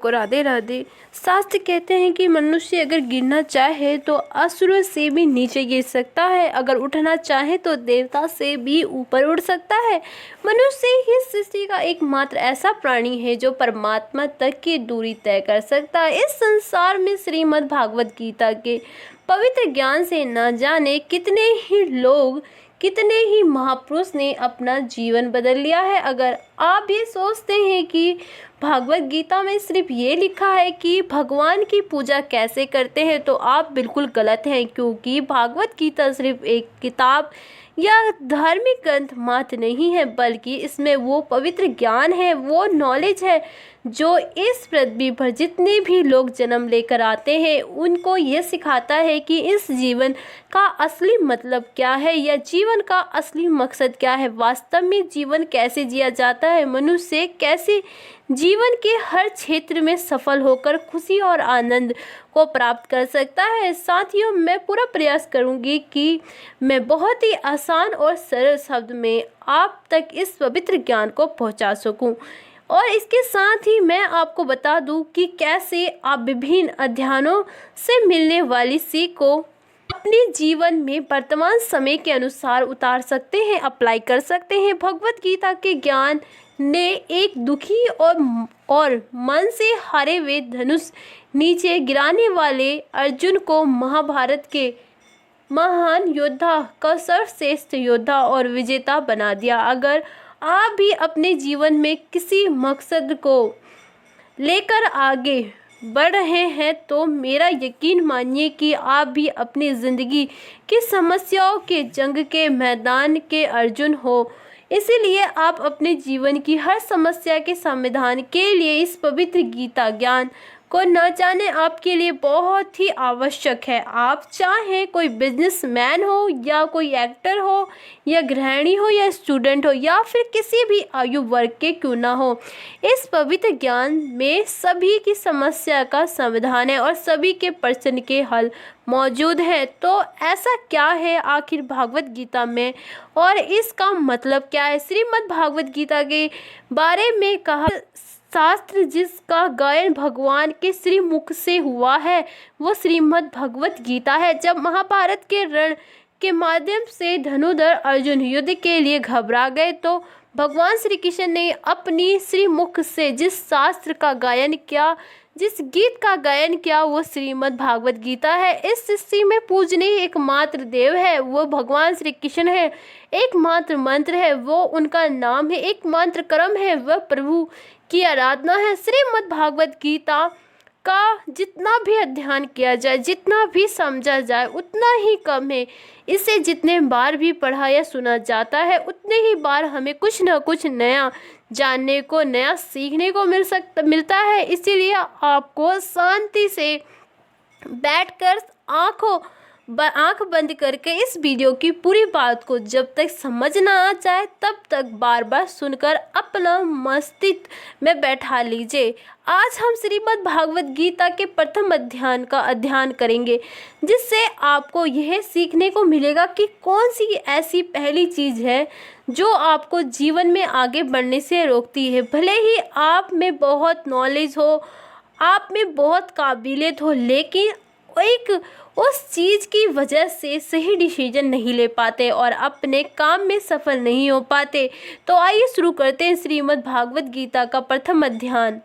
को राधे राधे। शास्त्र कहते हैं कि मनुष्य अगर गिरना चाहे तो असुर से भी नीचे गिर सकता है, अगर उठना चाहे तो देवता से भी ऊपर उड़ सकता है। मनुष्य ही सृष्टि का एकमात्र ऐसा प्राणी है जो परमात्मा तक की दूरी तय कर सकता है। इस संसार में श्रीमद् भागवत गीता के पवित्र ज्ञान से न जाने कितने ही लोग, कितने ही महापुरुष ने अपना जीवन बदल लिया है। अगर आप ये सोचते हैं कि भागवत गीता में सिर्फ ये लिखा है कि भगवान की पूजा कैसे करते हैं, तो आप बिल्कुल गलत हैं, क्योंकि भागवत गीता सिर्फ एक किताब या धार्मिक ग्रंथ मात्र नहीं है, बल्कि इसमें वो पवित्र ज्ञान है, वो नॉलेज है जो इस पृथ्वी पर जितने भी लोग जन्म लेकर आते हैं उनको ये सिखाता है कि इस जीवन का असली मतलब क्या है या जीवन का असली मकसद क्या है, वास्तव में जीवन कैसे जिया जाता है, मनुष्य कैसे जीवन के हर क्षेत्र में सफल होकर खुशी और आनंद को प्राप्त कर सकता है। साथियों, मैं पूरा प्रयास करूंगी कि मैं बहुत ही आसान और सरल शब्द में आप तक इस पवित्र ज्ञान को पहुंचा सकूं, और इसके साथ ही मैं आपको बता दूं कि कैसे आप विभिन्न अध्ययनों से मिलने वाली सीख को अपने जीवन में वर्तमान समय के अनुसार उतार सकते हैं, अप्लाई कर सकते हैं। भगवत गीता के ज्ञान ने एक दुखी और मन से हारे हुए धनुष नीचे गिराने वाले अर्जुन को महाभारत के महान योद्धा का सर्वश्रेष्ठ योद्धा और विजेता बना दिया। अगर आप भी अपने जीवन में किसी मकसद को लेकर आगे बढ़ रहे हैं तो मेरा यकीन मानिए कि आप भी अपनी ज़िंदगी की समस्याओं के जंग के मैदान के अर्जुन हो। इसीलिए आप अपने जीवन की हर समस्या के समाधान के लिए इस पवित्र गीता ज्ञान को न जाने आपके लिए बहुत ही आवश्यक है। आप चाहे कोई बिजनेसमैन हो या कोई एक्टर हो या गृहिणी हो या स्टूडेंट हो या फिर किसी भी आयु वर्ग के क्यों ना हो, इस पवित्र ज्ञान में सभी की समस्या का समाधान है और सभी के प्रश्न के हल मौजूद है। तो ऐसा क्या है आखिर भागवत गीता में और इसका मतलब क्या है? श्रीमद् भागवत गीता के बारे में कहा शास्त्र जिसका गायन भगवान के श्री मुख से हुआ है वो श्रीमद् भगवत गीता है। जब महाभारत के रण के माध्यम से धनुधर अर्जुन युद्ध के लिए घबरा गए तो भगवान श्री कृष्ण ने अपनी श्री मुख से जिस शास्त्र का गायन किया, जिस गीत का गायन किया, वो श्रीमद् भागवत गीता है। इस सृष्टि में पूजनीय एकमात्र देव है वो भगवान श्री कृष्ण है, एकमात्र मंत्र है वो उनका नाम है, एकमात्र कर्म है वह प्रभु की आराधना है। श्रीमद् भागवत गीता का जितना भी अध्ययन किया जाए, जितना भी समझा जाए उतना ही कम है। इसे जितने बार भी पढ़ा या सुना जाता है उतने ही बार हमें कुछ न कुछ नया जानने को, नया सीखने को मिलता है। इसीलिए आपको शांति से बैठकर आंख बंद करके इस वीडियो की पूरी बात को जब तक समझ ना आ जाए तब तक बार बार सुनकर अपना मस्तिष्क में बैठा लीजिए। आज हम श्रीमद् भागवत गीता के प्रथम अध्याय का अध्ययन करेंगे, जिससे आपको यह सीखने को मिलेगा कि कौन सी ऐसी पहली चीज़ है जो आपको जीवन में आगे बढ़ने से रोकती है। भले ही आप में बहुत नॉलेज हो, आप में बहुत काबिलियत हो, लेकिन उस चीज़ की वजह से सही डिसीजन नहीं ले पाते और अपने काम में सफल नहीं हो पाते। तो आइए शुरू करते हैं श्रीमद् भागवत गीता का प्रथम अध्याय।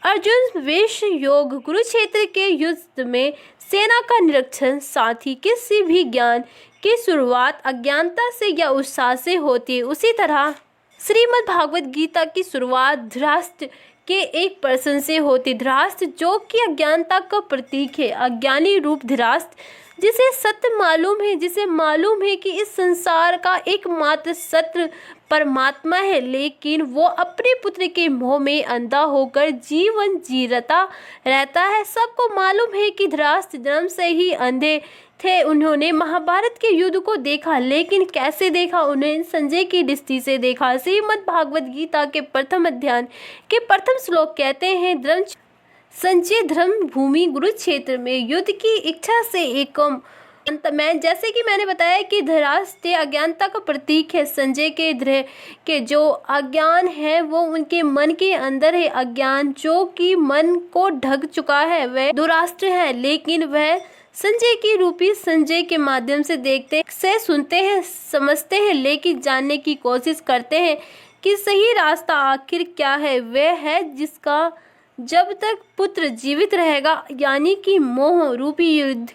अर्जुन वेश योग कुरुक्षेत्र के युद्ध में सेना का निरीक्षण, साथ ही किसी भी ज्ञान की शुरुआत अज्ञानता से या उत्साह से होती है, उसी तरह श्रीमद् भागवत गीता की शुरुआत धृतराष्ट्र के एक पर्सन से होती। धृतराष्ट्र जो कि अज्ञानता का प्रतीक है, अज्ञानी रूप धृतराष्ट्र जिसे सत्य मालूम है, जिसे मालूम है कि इस संसार का एकमात्र सत्य परमात्मा है, लेकिन वो अपने पुत्र के मोह में अंधा होकर जीवन जीता रहता है। सबको मालूम है कि धृतराष्ट्र जन्म से ही अंधे थे। उन्होंने महाभारत के युद्ध को देखा, लेकिन कैसे देखा? उन्हें संजय की दृष्टि से देखा। श्रीमद् भागवत गीता के प्रथम अध्याय के प्रथम श्लोक कहते हैं, संजय धर्म भूमि कुरुक्षेत्र में युद्ध की इच्छा से एकम मैं जैसे कि मैंने बताया कि धृतराष्ट्र अज्ञानता का प्रतीक है। संजय के जो अज्ञान है वो उनके मन के अंदर है। अज्ञान जो कि मन को ढक चुका है वह धृतराष्ट्र है, लेकिन वह संजय की रूपी संजय के माध्यम से देखते से सुनते हैं, समझते हैं, लेकिन जानने की कोशिश करते हैं कि सही रास्ता आखिर क्या है। वह है जिसका जब तक पुत्र जीवित रहेगा, यानी कि मोह रूपी युद्ध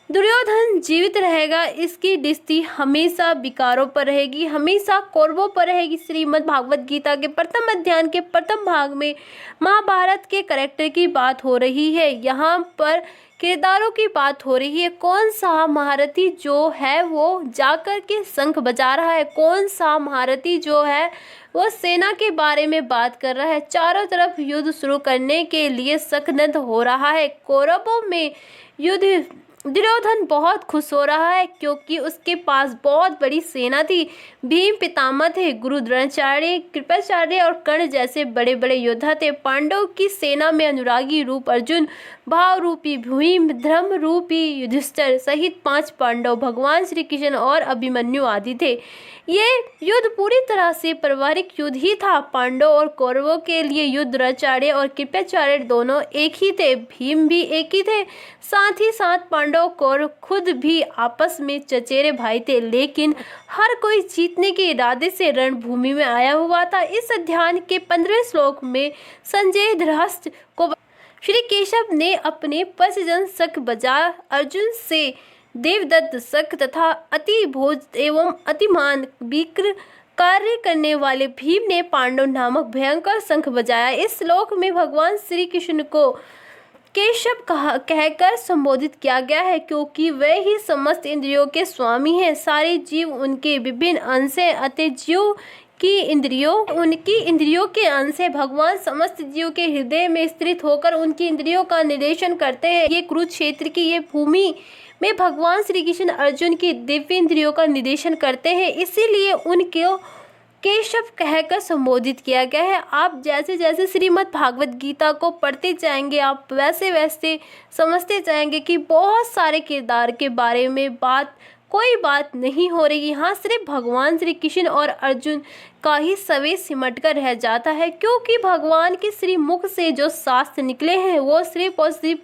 दुर्योधन जीवित रहेगा, इसकी दृष्टि हमेशा विकारों पर रहेगी, हमेशा कौरवों पर रहेगी। श्रीमद् भागवत गीता के प्रथम अध्याय के प्रथम भाग में महाभारत के कैरेक्टर की बात हो रही है। यहाँ पर किरदारों की बात हो रही है। कौन सा महारथी जो है वो जाकर के शंख बजा रहा है, कौन सा महारथी जो है वो सेना के बारे में बात कर रहा है। चारों तरफ युद्ध शुरू करने के लिए संघनद हो रहा है। कौरवों में युद्ध दुर्योधन बहुत खुश हो रहा है क्योंकि उसके पास बहुत बड़ी सेना थी। भीम पितामह थे, गुरु द्रोणाचार्य, कृपाचार्य और कर्ण जैसे बड़े बड़े योद्धा थे। पांडव की सेना में अनुरागी रूप अर्जुन, भाव रूपी भीम, धर्म रूपी युधिष्ठिर सहित 5 पांडव, भगवान श्री कृष्ण और अभिमन्यु आदि थे। ये युद्ध पूरी तरह से पारिवारिक युद्ध ही था। पांडव और कौरवों के लिए युद्ध द्रोणाचार्य और कृपाचार्य दोनों एक ही थे, भीम भी एक ही थे, साथ ही साथ पांडव कौरव खुद भी आपस में चचेरे भाई थे, लेकिन हर कोई जीतने के इरादे से रणभूमि में आया हुआ था। इस अध्याय के 15वें श्लोक में संजय धृतराष्ट्र को श्री केशव ने अपने पशजन शंख बजा अर्जुन से देवदत्त शंख तथा अति भोज एवं अतिमान विक्र कार्य करने वाले भीम ने पांडव नामक भयंकर शंख बजाया। इस श्लोक में भगवान श्री कृष्ण को केशव कहकर संबोधित किया गया है क्योंकि वे ही समस्त इंद्रियों के स्वामी हैं। सारे जीव उनके विभिन्न अंश हैं, अतः जीव की इंद्रियों उनकी इंद्रियों के अंश है। भगवान समस्त जीव के हृदय में स्थित होकर उनकी इंद्रियों का निर्देशन करते हैं। ये कुरुक्षेत्र की ये भूमि में भगवान श्री कृष्ण अर्जुन की दिव्य इंद्रियों का निर्देशन करते हैं, इसीलिए उनको केशव कहकर संबोधित किया गया है। आप जैसे जैसे श्रीमद् भागवत गीता को पढ़ते जाएंगे आप वैसे वैसे समझते जाएंगे कि बहुत सारे किरदार के बारे में कोई बात नहीं हो रही। यहाँ सिर्फ भगवान श्री कृष्ण और अर्जुन का ही सवे सिमट कर रह जाता है, क्योंकि भगवान के श्री मुख से जो शास्त्र निकले हैं वो सिर्फ और सिर्फ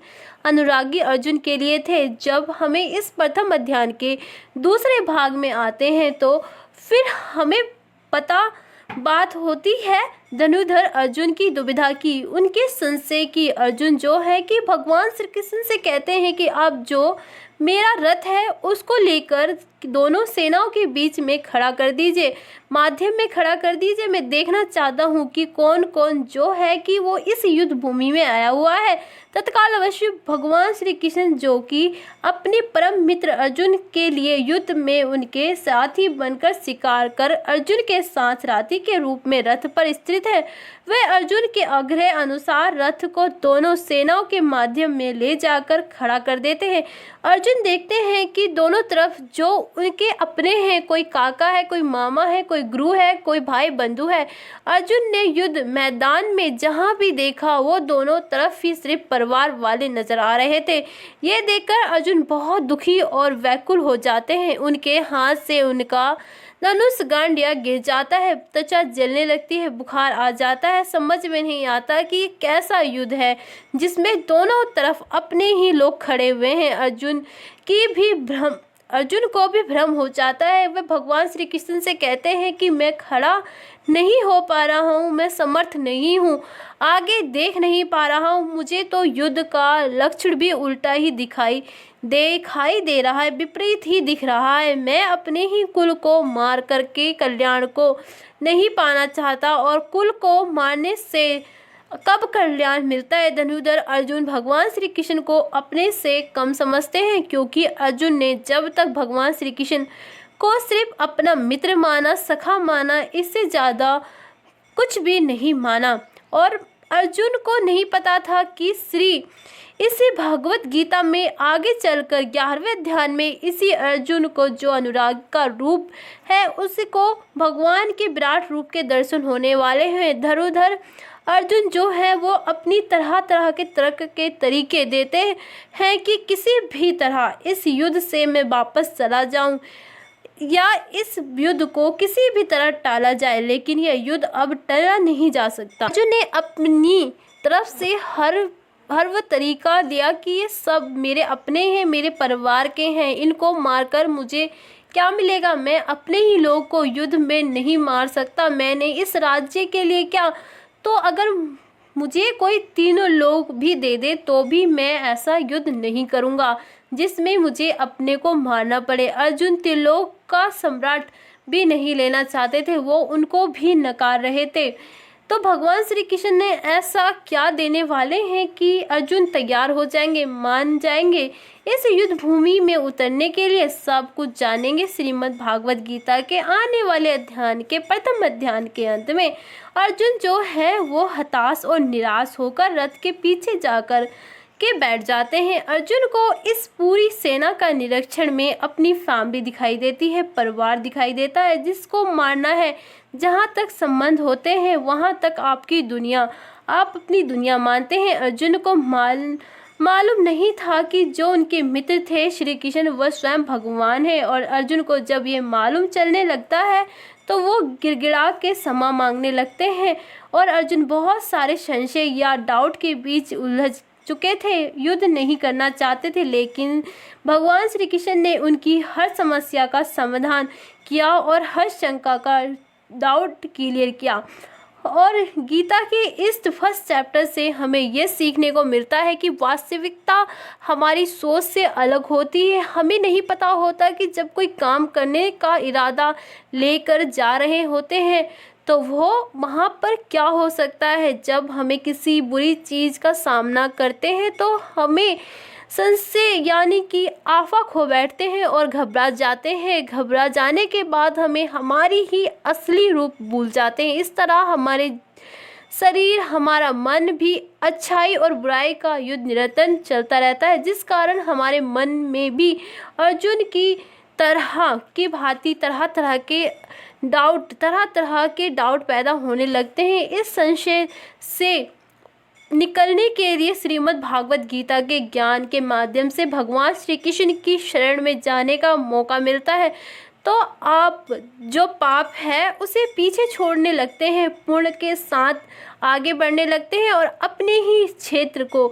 अनुरागी अर्जुन के लिए थे। जब हमें इस प्रथम अध्याय के दूसरे भाग में आते हैं तो फिर हमें बात होती है धनुर्धर अर्जुन की दुविधा की, उनके संशय की। अर्जुन जो है कि भगवान श्री कृष्ण से कहते हैं कि आप जो मेरा रथ है उसको लेकर दोनों सेनाओं के बीच में खड़ा कर दीजिए, माध्यम में खड़ा कर दीजिए। मैं देखना चाहता हूँ कि कौन कौन जो है कि वो इस युद्ध भूमि में आया हुआ है। तत्काल अवश्य भगवान श्री कृष्ण जो कि अपने परम मित्र अर्जुन के लिए युद्ध में उनके साथी बनकर शिकार कर अर्जुन के साथ सारथी के रूप में रथ पर स्थित है, वह अर्जुन के आग्रह अनुसार रथ को दोनों सेनाओं के माध्यम में ले जाकर खड़ा कर देते हैं। अर्जुन देखते हैं कि दोनों तरफ जो उनके अपने हैं, कोई काका है, कोई मामा है, कोई गुरु है, कोई भाई बंधु है। अर्जुन ने युद्ध मैदान में जहां भी देखा वो दोनों तरफ ही सिर्फ परिवार वाले नजर आ रहे थे। ये देखकर अर्जुन बहुत दुखी और व्याकुल हो जाते हैं। उनके हाथ से उनका धनुष गांडिया गिर जाता है, त्वचा जलने लगती है, बुखार आ जाता है। समझ में नहीं आता कि ये कैसा युद्ध है जिसमें दोनों तरफ अपने ही लोग खड़े हुए हैं। अर्जुन को भी भ्रम हो जाता है। वह भगवान श्री कृष्ण से कहते हैं कि मैं खड़ा नहीं हो पा रहा हूँ, मैं समर्थ नहीं हूँ, आगे देख नहीं पा रहा हूँ। मुझे तो युद्ध का लक्षण भी उल्टा ही दिखाई दे रहा है, विपरीत ही दिख रहा है। मैं अपने ही कुल को मार करके कल्याण को नहीं पाना चाहता, और कुल को मारने से कब कल्याण मिलता है। धनुर्धर अर्जुन भगवान श्री कृष्ण को अपने से कम समझते हैं, क्योंकि अर्जुन ने जब तक भगवान श्री कृष्ण को सिर्फ अपना मित्र माना, सखा माना, इससे ज़्यादा कुछ भी नहीं माना। और अर्जुन को नहीं पता था कि इसी भागवत गीता में आगे चलकर 11वें अध्याय में इसी अर्जुन को जो अनुराग का रूप है उसको भगवान के विराट रूप के दर्शन होने वाले हैं। धनुर्धर अर्जुन जो है वो अपनी तरह तरह के तर्क के तरीके देते हैं कि किसी भी तरह इस युद्ध से मैं वापस चला जाऊं या इस युद्ध को किसी भी तरह टाला जाए, लेकिन यह युद्ध अब टला नहीं जा सकता। अर्जुन ने अपनी तरफ से हर वो तरीका दिया कि ये सब मेरे अपने हैं, मेरे परिवार के हैं, इनको मारकर मुझे क्या मिलेगा, मैं अपने ही लोग को युद्ध में नहीं मार सकता, मैंने इस राज्य के लिए क्या, तो अगर मुझे कोई 3 लोग भी दे दे तो भी मैं ऐसा युद्ध नहीं करूँगा जिसमें मुझे अपने को मारना पड़े। अर्जुन त्रिलोक का सम्राट भी नहीं लेना चाहते थे, वो उनको भी नकार रहे थे। तो भगवान श्री कृष्ण ने ऐसा क्या देने वाले हैं कि अर्जुन तैयार हो जाएंगे, मान जाएंगे इस युद्ध भूमि में उतरने के लिए। सब कुछ जानेंगे श्रीमद् भागवत गीता के आने वाले अध्याय के प्रथम अध्याय के अंत में। अर्जुन जो है वो हताश और निराश होकर रथ के पीछे जाकर के बैठ जाते हैं। अर्जुन को इस पूरी सेना का निरीक्षण में अपनी फैमिली दिखाई देती है, परिवार दिखाई देता है जिसको मारना है। जहाँ तक संबंध होते हैं वहाँ तक आपकी दुनिया, आप अपनी दुनिया मानते हैं। अर्जुन को मालूम नहीं था कि जो उनके मित्र थे श्री कृष्ण वह स्वयं भगवान है, और अर्जुन को जब ये मालूम चलने लगता है तो वो गिड़गिड़ा के क्षमा मांगने लगते हैं। और अर्जुन बहुत सारे संशय या डाउट के बीच उलझ चुके थे, युद्ध नहीं करना चाहते थे, लेकिन भगवान श्री कृष्ण ने उनकी हर समस्या का समाधान किया और हर शंका का डाउट क्लियर किया। और गीता के इस फर्स्ट चैप्टर से हमें यह सीखने को मिलता है कि वास्तविकता हमारी सोच से अलग होती है। हमें नहीं पता होता कि जब कोई काम करने का इरादा लेकर जा रहे होते हैं तो वो वहाँ पर क्या हो सकता है। जब हमें किसी बुरी चीज़ का सामना करते हैं तो हमें संशय यानी कि आफा खो बैठते हैं और घबरा जाते हैं। घबरा जाने के बाद हमें हमारी ही असली रूप भूल जाते हैं। इस तरह हमारे शरीर, हमारा मन भी अच्छाई और बुराई का युद्ध निरंतर चलता रहता है, जिस कारण हमारे मन में भी अर्जुन की तरह की भांति तरह तरह के डाउट पैदा होने लगते हैं। इस संशय से निकलने के लिए श्रीमद् भागवत गीता के ज्ञान के माध्यम से भगवान श्री कृष्ण की शरण में जाने का मौका मिलता है। तो आप जो पाप है उसे पीछे छोड़ने लगते हैं, पुण्य के साथ आगे बढ़ने लगते हैं और अपने ही क्षेत्र को,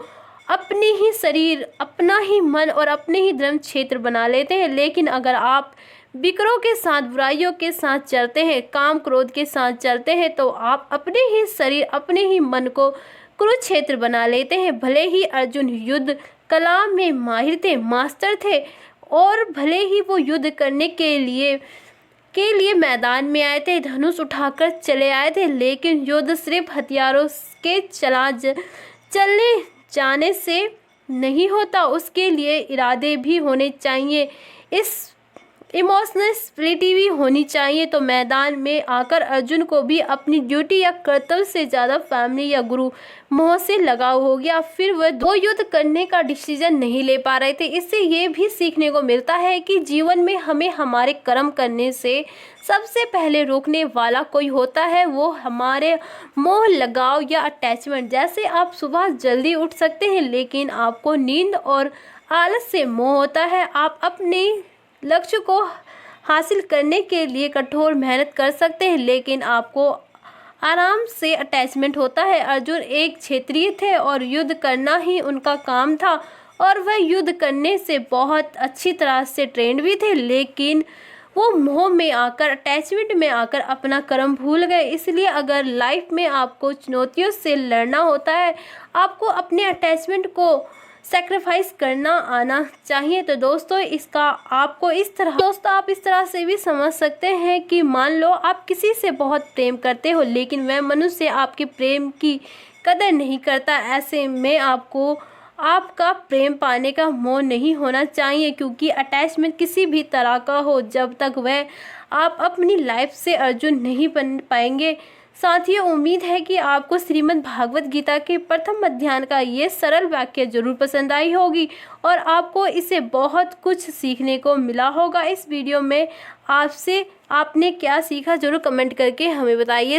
अपने ही शरीर, अपना ही मन और अपने ही धर्म क्षेत्र बना लेते हैं। लेकिन अगर आप विकारों के साथ, बुराइयों के साथ चलते हैं, काम क्रोध के साथ चलते हैं, तो आप अपने ही शरीर, अपने ही मन को कुरुक्षेत्र बना लेते हैं। भले ही अर्जुन युद्ध कला में माहिर थे, मास्टर थे, और भले ही वो युद्ध करने के लिए मैदान में आए थे, धनुष उठाकर चले आए थे, लेकिन युद्ध सिर्फ हथियारों के चलने जाने से नहीं होता, उसके लिए इरादे भी होने चाहिए, इस इमोशनल स्पिरिटी भी होनी चाहिए। तो मैदान में आकर अर्जुन को भी अपनी ड्यूटी या कर्तव्य से ज़्यादा फैमिली या गुरु मोह से लगाव हो गया। फिर वह दो युद्ध करने का डिसीजन नहीं ले पा रहे थे। इससे ये भी सीखने को मिलता है कि जीवन में हमें हमारे कर्म करने से सबसे पहले रोकने वाला कोई होता है, वो हमारे मोह, लगाव या अटैचमेंट। जैसे आप सुबह जल्दी उठ सकते हैं, लेकिन आपको नींद और आलस से मोह होता है। आप अपने लक्ष्य को हासिल करने के लिए कठोर मेहनत कर सकते हैं, लेकिन आपको आराम से अटैचमेंट होता है। अर्जुन एक क्षत्रिय थे और युद्ध करना ही उनका काम था, और वह युद्ध करने से बहुत अच्छी तरह से ट्रेंड भी थे, लेकिन वो मोह में आकर, अटैचमेंट में आकर अपना कर्म भूल गए। इसलिए अगर लाइफ में आपको चुनौतियों से लड़ना होता है, आपको अपने अटैचमेंट को सैक्रिफाइस करना आना चाहिए। तो दोस्तों आप इस तरह से भी समझ सकते हैं कि मान लो आप किसी से बहुत प्रेम करते हो, लेकिन वह मनुष्य आपके प्रेम की कदर नहीं करता। ऐसे में आपको आपका प्रेम पाने का मोह नहीं होना चाहिए, क्योंकि अटैचमेंट किसी भी तरह का हो, जब तक वह आप अपनी लाइफ से अर्जुन नहीं बन पाएंगे। साथियों, उम्मीद है कि आपको श्रीमद् भागवत गीता के प्रथम अध्याय का ये सरल वाक्य जरूर पसंद आई होगी और आपको इससे बहुत कुछ सीखने को मिला होगा। इस वीडियो में आपने क्या सीखा, जरूर कमेंट करके हमें बताइए।